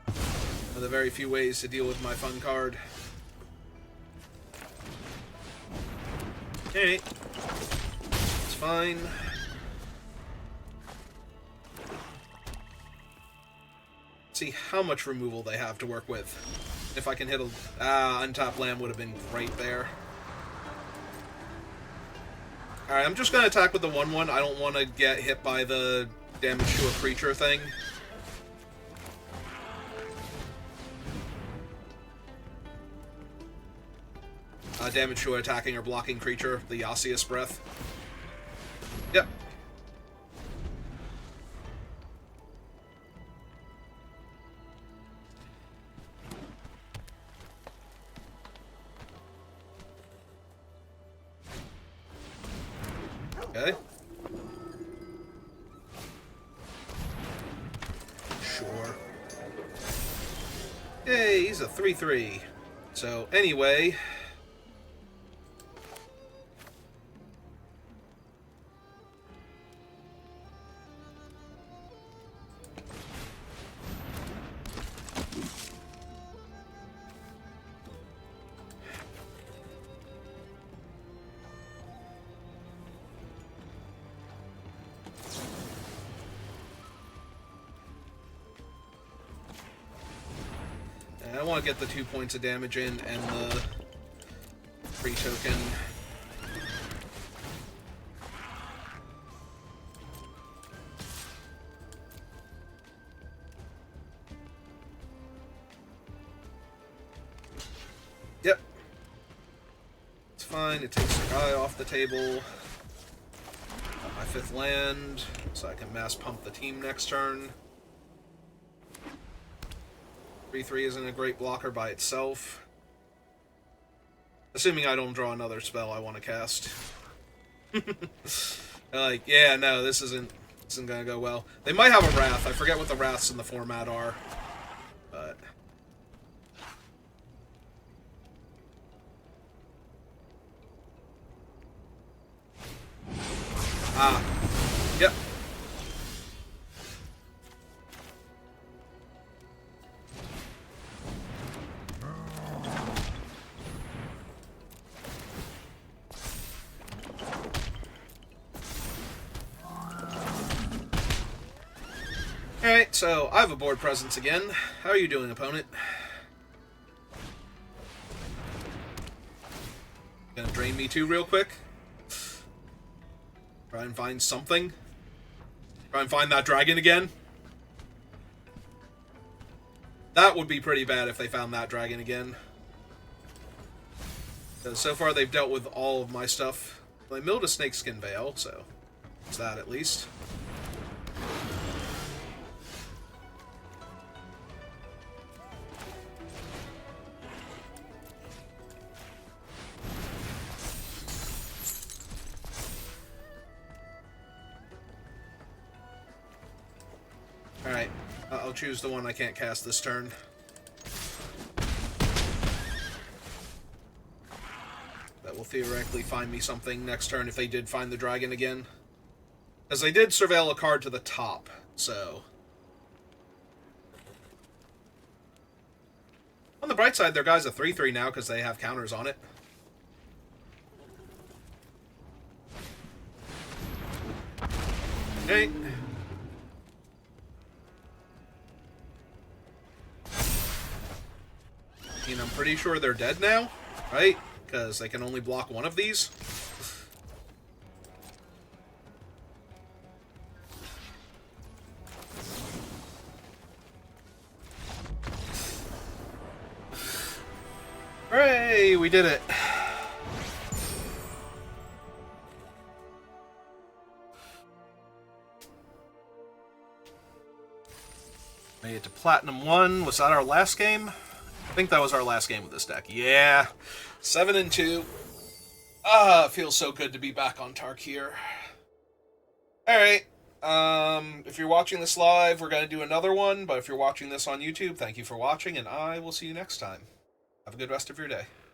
One of the very few ways to deal with my fun card. Alright. It's fine. See how much removal they have to work with. If I can hit a... untap land would have been great there. Alright, I'm just going to attack with the 1/1. I don't want to get hit by the damage to a creature thing. Damage to an attacking or blocking creature, the Osseous Breath. Yep. Okay. Sure. Yay, he's a 3/3. So, anyway... I want to get the 2 points of damage in and the free token. Yep. It's fine. It takes the guy off the table. Got my 5th land, so I can mass pump the team next turn. 3/3 isn't a great blocker by itself. Assuming I don't draw another spell I want to cast. Like, yeah, no, this isn't gonna go well. They might have a Wrath. I forget what the Wraths in the format are. But... ah. Yep. Alright, so I have a board presence again. How are you doing, opponent? Gonna drain me too real quick. Try and find something. Try and find that dragon again. That would be pretty bad if they found that dragon again. Because so far they've dealt with all of my stuff. Well, I milled a snakeskin veil, so it's that at least. Alright, I'll choose the one I can't cast this turn. That will theoretically find me something next turn if they did find the dragon again. Because they did surveil a card to the top, so... On the bright side, their guy's a 3/3 now because they have counters on it. Okay. I mean, I'm pretty sure they're dead now, right? Because they can only block one of these. Hooray! We did it! Made it to Platinum 1. Was that our last game? I think that was our last game with this deck. Yeah. 7-2. Ah, it feels so good to be back on Tarkir. Alright. If you're watching this live, we're going to do another one. But if you're watching this on YouTube, thank you for watching, and I will see you next time. Have a good rest of your day.